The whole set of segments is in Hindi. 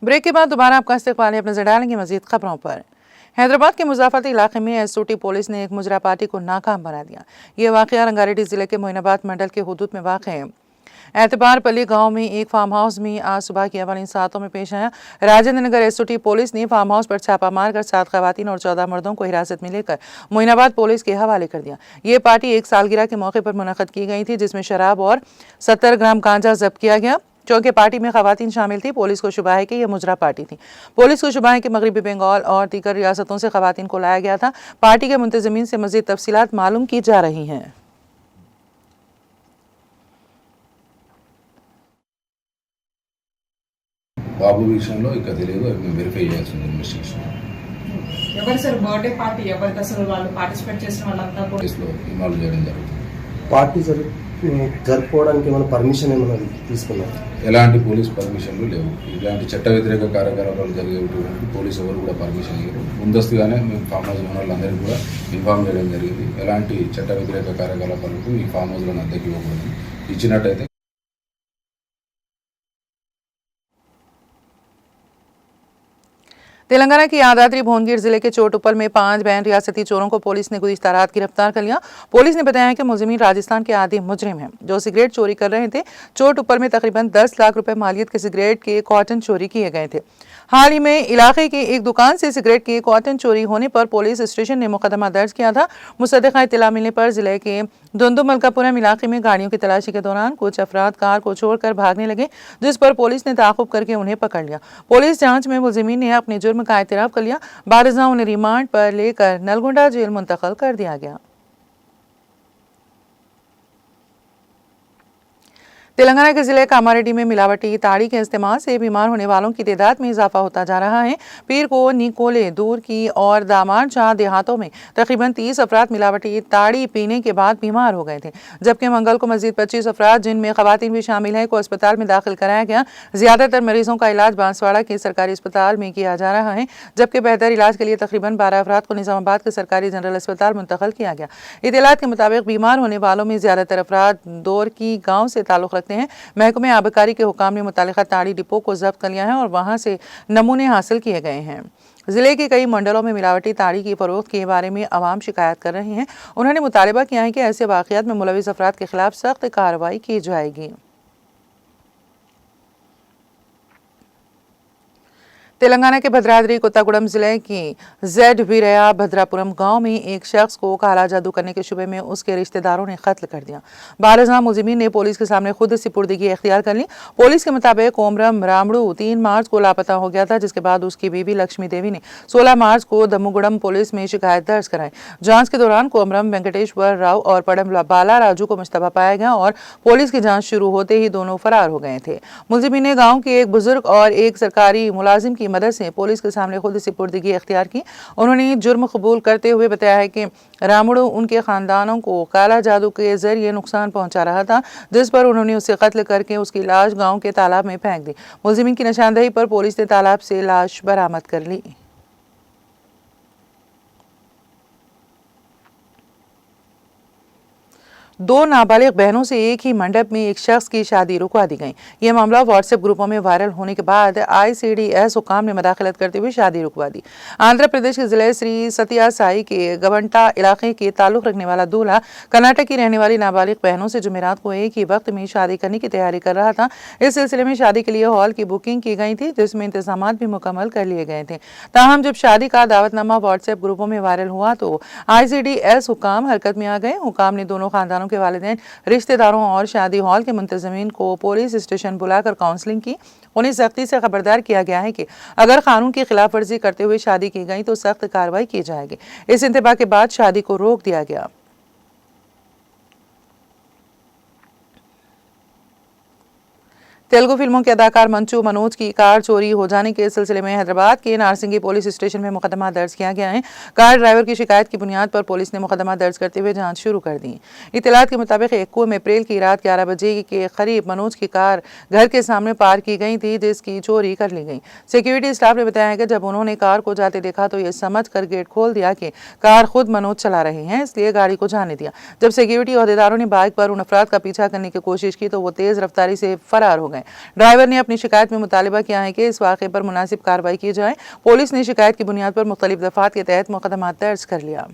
ब्रेक के बाद दोबारा आपका इस्तकबाल है। अब नजर डालेंगे मजीद खबरों पर। हैदराबाद के मुजाफरती इलाके में एसओटी पुलिस ने एक मुजरा पार्टी को नाकाम बना दिया। ये वाकया रंगारेड्डी जिले के मोइनाबाद मंडल के हुदूद में वाक़ है। एतबारपल्ली गांव में एक फार्म हाउस में आज सुबह की अवलिन सातों में पेश आया। राजेंद्र नगर एसओटी पुलिस ने फार्म हाउस पर छापा मारकर 7 खवातीन और 14 मर्दों को हिरासत में लेकर मोइनाबाद पुलिस के हवाले कर दिया। ये पार्टी एक सालगिरह के मौके पर मुनक़द की गई थी, जिसमें शराब और 70 ग्राम गांजा जब्त किया गया। चूंकि पार्टी में खवातीन शामिल थी, पुलिस को शुबा है कि यह मुजरा पार्टी थी। पुलिस को शुबा है कि मगरबी बंगाल और दीगर रियासतों से खवातीन को लाया गया था। पार्टी के मुंतज़मीन से मज़ीद तफसीलात मालूम की जा रही हैं। బాబు విషయంలో ఇక తెలియదు, వెరిఫై చేయాల్సింది ఇన్వెస్టిగేషన్. ఎవరు సార్ బర్త్డే పార్టీ ఎవరికి అసలు వాళ్ళు పార్టిసిపేట్ చేసిన వాళ్ళంతా కేసులో ఇన్వాల్వ్ చేయడం జరుగుతుంది. పార్టీ జరుపుకోవడానికి ఏమైనా పర్మిషన్ ఏమైనా తీసుకున్నారు? ఎలాంటి పోలీస్ పర్మిషన్లు లేవు. ఇలాంటి చట్ట వ్యతిరేక కార్యకలాపాలు జరిగేటువంటి పోలీసు ఎవరు కూడా పర్మిషన్ ఇవ్వరు. ముందస్తుగానే మేము ఫామ్ హౌస్ ఓనర్లందరికీ కూడా ఇన్ఫార్మ్ చేయడం జరిగింది. ఎలాంటి చట్ట వ్యతిరేక కార్యకలాపాలకు ఈ ఫామ్ హౌస్లను అద్దెకి ఇవ్వకూడదు. ఇచ్చినట్టయితే तेलंगाना की यादाद्री भुवनगिर जिले के चोटुप्पल में 5 बैन रियासती चोरों को पुलिस ने गुज़िश्ता रात गिरफ्तार कर लिया। पुलिस ने बताया कि मुलजिमीन राजस्थान के आदि मुजरिम हैं जो सिगरेट चोरी कर रहे थे। चोटुप्पल में तकरीबन 10 लाख रुपए मालियत के सिगरेट के कॉटन चोरी किए गए थे। हाल ही में इलाके की एक दुकान से सिगरेट के कॉटन चोरी होने पर पुलिस स्टेशन ने मुकदमा दर्ज किया था। मुसद्दिक़ा इत्तला मिलने पर जिले के धुंधु मलकापुरम इलाके में गाड़ियों की तलाशी के दौरान कुछ अफराद कार को छोड़कर भागने लगे, जिस पर पुलिस ने ताक़ुब करके उन्हें पकड़ लिया। पुलिस जांच में मुलजिमीन ने अपने जुर्म का एतराफ़ कर लिया। बारिज़ा उन्हें रिमांड पर लेकर नलगोंडा जेल मुंतकिल कर दिया गया। तेलंगाना के जिले कामारेड्डी में मिलावटी ताड़ी के इस्तेमाल से बीमार होने वालों की तादाद में इजाफा होता जा रहा है। पीर को निकोले, दूर की और दामार शाह देहातों में तकरीबन 30 अफराद मिलावटी ताड़ी पीने के बाद बीमार हो गए थे, जबकि मंगल को मजीद 25 अफराद, जिनमें खवातीन भी शामिल हैं, को अस्पताल में दाखिल कराया गया। ज्यादातर मरीजों का इलाज बांसवाड़ा के सरकारी अस्पताल में किया जा रहा है, जबकि बेहतर इलाज के लिए तकरीबन 12 अफराद को निजामाबाद के सरकारी जनरल अस्पताल मुंतकिल किया गया। इत्तलात के मुताबिक बीमार होने वालों में ज्यादातर अफराद दौर की गाँव से ताल्लुक़ रखते हैं। महकमे आबकारी के हुकाम ने मुतालिका ताड़ी डिपो को जब्त कर लिया है और वहां से नमूने हासिल किए गए हैं। जिले के कई मंडलों में मिलावटी ताड़ी की फरोख्त के बारे में अवाम शिकायत कर रहे हैं। उन्होंने मुतालबा किया है कि ऐसे वाक़ियात में मुलविस अफराद के खिलाफ सख्त कार्रवाई की जाएगी। तेलंगाना के भद्राद्री कोत्तागुड़म जिले की जेड वीरया भद्रापुरम गांव में एक शख्स को काला जादू करने के शुबे में उसके रिश्तेदारों ने कत्ल कर दिया। बारह मुलजिमीन ने पुलिस के सामने खुद सिपुर्दगी इख्तियार कर ली। पुलिस के मुताबिक कोमरम रामड़ू 3 मार्च को लापता हो गया था, जिसके बाद उसकी बीवी लक्ष्मी देवी ने 16 मार्च को दम्मुगुड़म पुलिस में शिकायत दर्ज कराई। जांच के दौरान कोमरम वेंकटेश्वर राव और पड़म बाला राजू को मुश्तबा पाया गया और पुलिस की जाँच शुरू होते ही दोनों फरार हो गए थे। मुलजिमीन ने गाँव के एक बुजुर्ग और एक सरकारी मुलाजिम की मदद से पुलिस के सामने खुद सिपुर्दगी इख्तियार की। उन्होंने जुर्म कबूल करते हुए बताया है कि रामुड़ू उनके खानदानों को काला जादू के जरिए नुकसान पहुंचा रहा था, जिस पर उन्होंने उसे कत्ल करके उसकी लाश गांव के तालाब में फेंक दी। मुलजिमीन की निशानदेही पर पुलिस ने तालाब से लाश बरामद कर ली। 2 नाबालिग बहनों से एक ही मंडप में एक शख्स की शादी रुकवा दी गई। यह मामला व्हाट्सएप ग्रुपों में वायरल होने के बाद ICDS हुकाम ने मदाखलत करते हुए शादी रुकवा दी। आंध्र प्रदेश के जिले श्री सतिया साई के गवंटा इलाके के ताल्लुक रखने वाला दूल्हा कर्नाटक की रहने वाली नाबालिग बहनों से जुमेरात को एक ही वक्त में शादी करने की तैयारी कर रहा था। इस सिलसिले में शादी के लिए हॉल की बुकिंग की गई थी, जिसमें इंतजाम भी मुकम्मल कर लिए गए थे। ताहम जब शादी का दावतनामा व्हाट्सएप ग्रुपों में वायरल हुआ तो ICDS हुकाम हरकत में आ गए। हुकाम ने दोनों खानदानों के वालिदैन, रिश्तेदारों और शादी हॉल के मुंतजमीन को पुलिस स्टेशन बुलाकर काउंसलिंग की। उन्हें सख्ती से खबरदार किया गया है कि अगर कानून की खिलाफ वर्जी करते हुए शादी की गई तो सख्त कार्रवाई की जाएगी। इस इंतबा के बाद शादी को रोक दिया गया। तेलुगु फिल्मों के अदाकार मंचू मनोज की कार चोरी हो जाने के सिलसिले में हैदराबाद के नारसिंगी पुलिस स्टेशन में मुकदमा दर्ज किया गया है। कार ड्राइवर की शिकायत की बुनियाद पर पुलिस ने मुकदमा दर्ज करते हुए जांच शुरू कर दी। इत्तलात के मुताबिक 21 अप्रैल की रात 11 बजे के करीब मनोज की कार घर के सामने पार्क की गई थी, जिसकी चोरी कर ली गई। सिक्योरिटी स्टाफ ने बताया कि जब उन्होंने कार को जाते देखा तो ये समझ कर गेट खोल दिया कि कार खुद मनोज चला रहे हैं, इसलिए गाड़ी को जाने दिया। जब सिक्योरिटी अहदेदारों ने बाइक पर उन अफराद का पीछा करने की कोशिश की तो वो तेज रफ्तारी से फरार हो गए। गए। ड्राइवर ने अपनी शिकायत में मुतालिबा किया है कि इस वाक़े पर मुनासिब कार्रवाई की जाए। पुलिस ने शिकायत की बुनियाद पर मुख्तलिफ दफ़ात के तहत मुकदमा दर्ज कर लिया।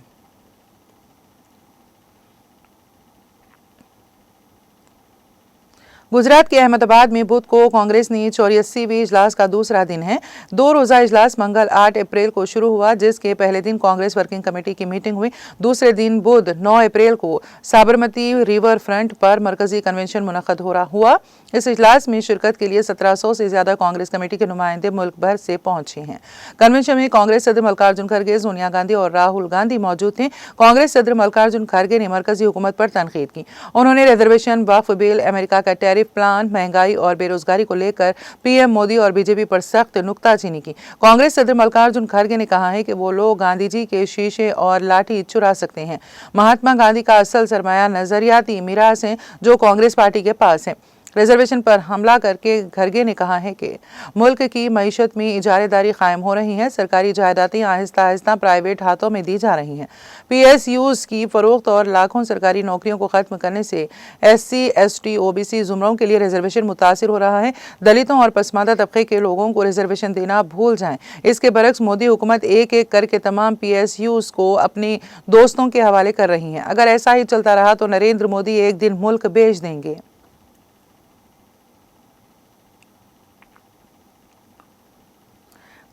गुजरात के अहमदाबाद में बुध को कांग्रेस ने 84वें इजलास का दूसरा दिन है। 2 रोज़ा इजलास मंगल 8 अप्रैल को शुरू हुआ, जिसके पहले दिन कांग्रेस वर्किंग कमेटी की मीटिंग हुई। दूसरे दिन बुध 9 अप्रैल को साबरमती रिवर फ्रंट पर मरकजी कन्वेंशन मुनक़द हुआ। इस इजलास में शिरकत के लिए 1700 से ज्यादा कांग्रेस कमेटी के नुमाइंदे मुल्क भर से पहुंचे हैं। कन्वेंशन में कांग्रेस सदर मल्लिकार्जुन खड़गे, सोनिया गांधी और राहुल गांधी मौजूद थे। कांग्रेस सदर मल्लिकार्जुन खड़गे ने मरकजी हुकूमत पर तनकीद की। उन्होंने रिजर्वेशन, वक्फ बिल, अमेरिका का टैरिफ प्लान, महंगाई और बेरोजगारी को लेकर पीएम मोदी और बीजेपी पर सख्त नुक्ताचीनी की। कांग्रेस सदर मल्लिकार्जुन खड़गे ने कहा है कि वो लोग गांधी जी के शीशे और लाठी चुरा सकते हैं। महात्मा गांधी का असल सरमाया नजरियाती मीरास है जो कांग्रेस पार्टी के पास है। रिजर्वेशन पर हमला करके खड़गे ने कहा है कि मुल्क की मईशत में इजारेदारी कायम हो रही है। सरकारी जायदादें आहिस्ता आहिस्ता प्राइवेट हाथों में दी जा रही हैं। PSUs की फरोख्त और लाखों सरकारी नौकरियों को खत्म करने से SC, ST, OBC जुमरों के लिए रिजर्वेशन मुतासिर हो रहा है। दलितों और पसमानदा तबके के लोगों को रिजर्वेशन देना भूल जाएं। इसके बरक्स मोदी हुकूमत एक एक करके तमाम PSUs को अपने दोस्तों के हवाले कर रही है। अगर ऐसा ही चलता रहा तो नरेंद्र मोदी एक दिन मुल्क बेच देंगे।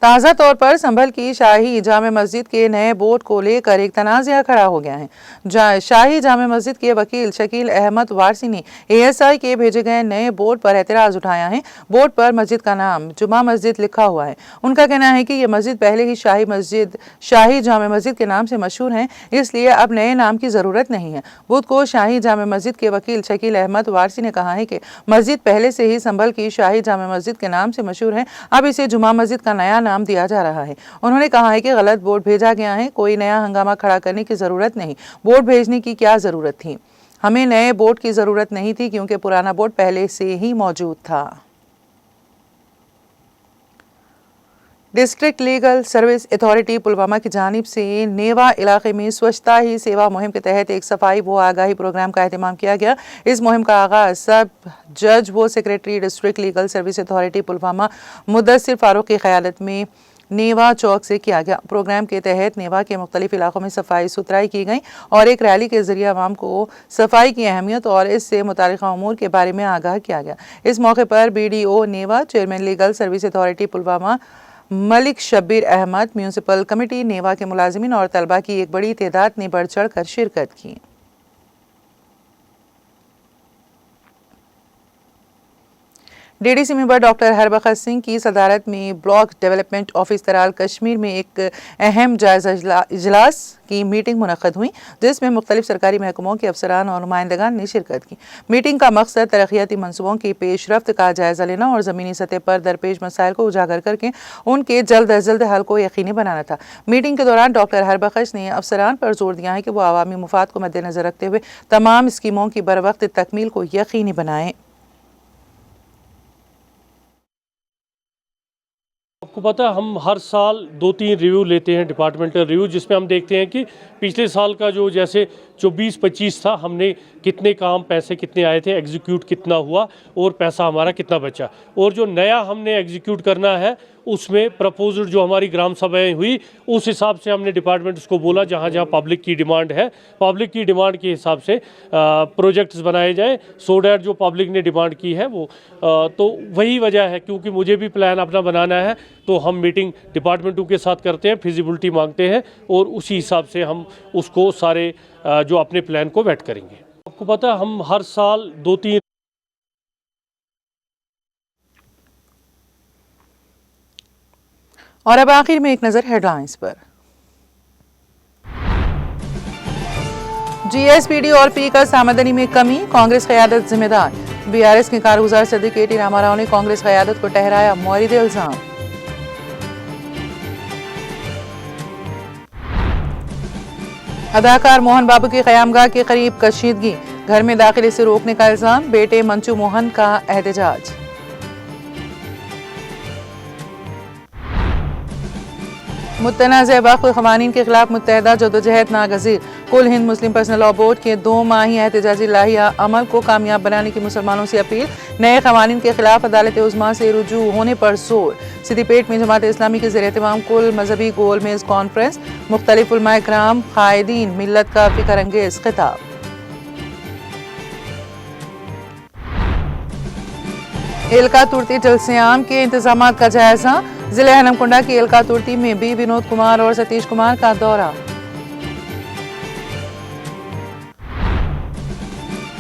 ताज़ा तौर पर संभल की शाही जामे मस्जिद के नए बोर्ड को लेकर एक तनाज़ा खड़ा हो गया है। शाही जामे मस्जिद के वकील शकील अहमद वारसी ने ASI के भेजे गए नए बोर्ड पर एतराज़ उठाया है। बोर्ड पर मस्जिद का नाम जुमा मस्जिद लिखा हुआ है। उनका कहना है कि यह मस्जिद पहले ही शाही जामे मस्जिद के नाम से मशहूर है, इसलिए अब नए नाम की ज़रूरत नहीं है। बुध को शाही जामे मस्जिद के वकील शकील अहमद वारसी ने कहा है कि मस्जिद पहले से ही संभल की शाही जामे मस्जिद के नाम से मशहूर है, अब इसे जुमा मस्जिद का नया नाम दिया जा रहा है। उन्होंने कहा है कि गलत बोर्ड भेजा गया है, कोई नया हंगामा खड़ा करने की जरूरत नहीं। बोर्ड भेजने की क्या जरूरत थी? हमें नए बोर्ड की जरूरत नहीं थी क्योंकि पुराना बोर्ड पहले से ही मौजूद था। District legal service authority Pulwama की जानिब से नेवा इलाके में स्वच्छता ही सेवा मुहिम के तहत एक सफाई व आगाही प्रोग्राम का एहतमाम किया गया। इस मुहिम का आगाज सब जज व secretary district legal service authority Pulwama Mudassir Farooq की क़यादत में नेवा चौक से किया गया। प्रोग्राम के तहत नेवा के मुख्तलिफ इलाकों में सफाई सुथराई की गई और एक रैली के जरिए आवाम को सफाई की अहमियत और इससे मुताल्लिक़ा उमूर के बारे में आगाह किया गया। इस मौके पर BDO Newa, chairman legal service authority Pulwama Malik Shabbir Ahmad, municipal committee Newa के मुलाजिमीन और तलबा की एक बड़ी तादाद ने बढ़ चढ़ कर शिरकत की। DDC member doctor Harbaksh Singh की सदारत में block development office Tral Kashmir में एक अहम जायजा इजलास की मीटिंग मुनक़द हुई, जिसमें मुख्तलिफ सरकारी महकमों के अफसरान और नुमाइंदगान ने शिरकत की। मीटिंग का मकसद तरक्याती मनसूबों की पेशरफ्त का जायजा लेना और ज़मीनी सतह पर दरपेश मसाइल को उजागर करके उनके जल्द अज जल्द हल को यकीनी बनाना था। मीटिंग के दौरान डॉक्टर हरबख्श ने अफसरान पर जोर दिया है कि वो अवामी मुफाद को मद्देनजर रखते हुए तमाम स्कीमों की बरवक्त तकमील को यकीनी बनाएं। आपको पता है हम हर साल 2-3 रिव्यू लेते हैं, डिपार्टमेंटल रिव्यू, जिसमें हम देखते हैं कि पिछले साल का जो जैसे 24-25 था, हमने कितने काम, पैसे कितने आए थे, एग्जीक्यूट कितना हुआ और पैसा हमारा कितना बचा, और जो नया हमने एग्जीक्यूट करना है उसमें प्रपोजल जो हमारी ग्राम सभाएं हुई उस हिसाब से हमने डिपार्टमेंट्स को बोला जहाँ जहाँ पब्लिक की डिमांड है, पब्लिक की डिमांड के हिसाब से प्रोजेक्ट्स बनाए जाएँ, सो डैट जो पब्लिक ने डिमांड की है वो तो वही वजह है, क्योंकि मुझे भी प्लान अपना बनाना है तो हम मीटिंग डिपार्टमेंटों के साथ करते हैं, फिजिबिलिटी मांगते हैं और उसी हिसाब से हम उसको सारे जो अपने प्लान को वेट करेंगे। आपको पता है हम हर साल 2-3। और अब आखिर में एक नजर हेडलाइंस पर। GSPD और फीकस आमदनी में कमी, कांग्रेस क़यादत जिम्मेदार। BRS के कारगुजार सदर KT रामाराव ने कांग्रेस क़यादत को ठहराया मौरिद इल्जाम। अदाकार मोहन बाबू की क़यामगाह के करीब कशीदगी, घर में दाखिले से रोकने का इल्जाम, बेटे मंचू मोहन का एहतजाज। मुतनाज़ वक्फ़ क़वानीन के खिलाफ मुत्तहदा जदोजहद नागज़ीर, कुल हिंद मुस्लिम पर्सनल लॉ बोर्ड के 2 माही एहतजाजी लाहिया अमल को कामयाब बनाने की मुसलमानों से अपील। नए कवानीन के खिलाफ अदालत उज़्मा से रुजू होने पर जोर। सिद्दीपेट में जमात इस्लामी के ज़ेर-ए-एहतमाम कुल मजहबी गोल मेज कॉन्फ्रेंस। मुख्तलिफ उलमाए किराम कायदीन मिल्लत का फिक्र अंगेज खिताब। एलका तुर्ती जलसियाम के इंतजाम का जायजा। जिले हनमकुंडा की एलका तुर्ती में बी विनोद कुमार और सतीश कुमार का दौरा।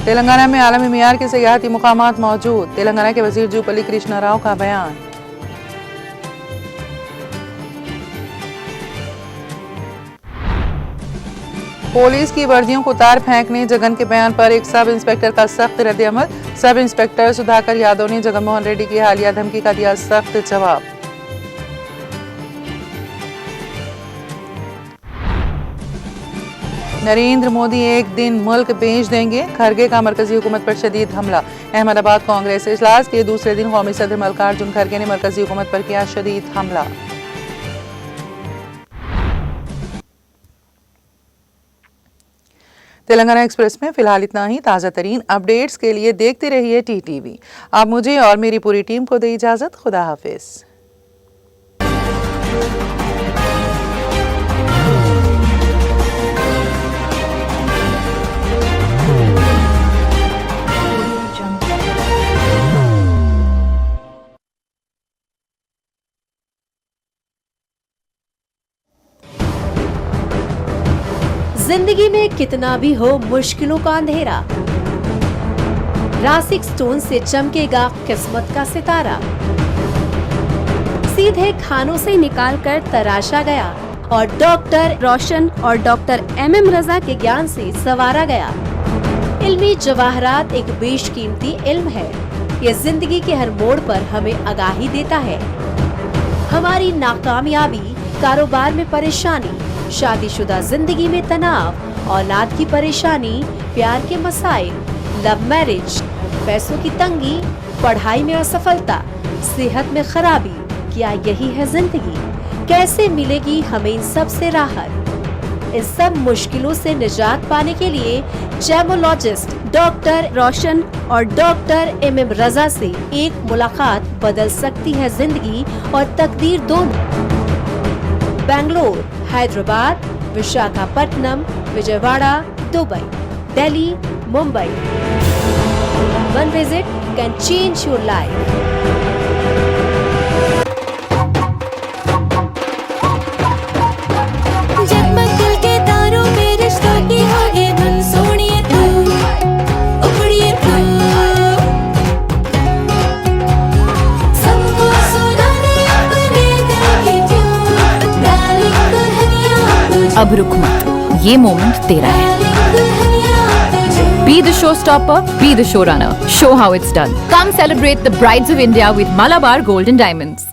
तेलंगाना में आलमी मियार के सियाहती मुकामात मौजूद। तेलंगाना के वजीर जूपल्ली कृष्णा राव का बयान। पुलिस की वर्दियों को तार फेंकने जगन के बयान पर एक सब इंस्पेक्टर का सख्त रद्द-ए-अमल। सब इंस्पेक्टर सुधाकर यादव ने जगनमोहन रेड्डी की हालिया धमकी का दिया सख्त जवाब। नरेंद्र मोदी एक दिन मुल्क बेच देंगे। खरगे का मरकजी हुकूमत पर शदीद हमला। अहमदाबाद कांग्रेस इजलास के दूसरे दिन कौमी सदर मल्लिकार्जुन खरगे ने मरकजी हुकूमत पर किया शदीद हमला। तेलंगाना एक्सप्रेस में फिलहाल इतना ही। ताज़ा तरीन अपडेट्स के लिए देखते रहिए टीटीवी। आप मुझे और मेरी पूरी टीम को दे इजाज़त। खुदा हाफिज। जिंदगी में कितना भी हो मुश्किलों का अंधेरा, रासिक स्टोन से चमकेगा किस्मत का सितारा। सीधे खानों से निकालकर तराशा गया और डॉक्टर रोशन और डॉक्टर MM रजा के ज्ञान से संवारा गया। इल्मी जवाहरात एक बेशकीमती इल्म है। ये जिंदगी के हर मोड़ पर हमें आगाही देता है। हमारी नाकामयाबी, कारोबार में परेशानी, शादीशुदा जिंदगी में तनाव, औलाद की परेशानी, प्यार के मसाइल, लव मैरिज, पैसों की तंगी, पढ़ाई में असफलता, सेहत में खराबी, क्या यही है जिंदगी? कैसे मिलेगी हमें इन सब से राहत? इस सब मुश्किलों से निजात पाने के लिए जेमोलॉजिस्ट डॉक्टर रोशन और डॉक्टर MM रजा से एक मुलाकात बदल सकती है जिंदगी और तकदीर दोनों। Bangalore, Hyderabad, Visakhapatnam, Vijayawada, Dubai, Delhi, Mumbai. One visit can change your life. जगमग दिल के तारों में रिश्तों की आगे धुन सोनिए तू, उखड़िए तू, सबको सुनाने अपने दिल की ट्यून, डार्लिंग दुल्हनिया तुझे, अब रुक मत, ये मोमेंट तेरा है। Be the showstopper, be the showrunner. Show how it's done. Come celebrate the Brides of India with Malabar Gold and Diamonds.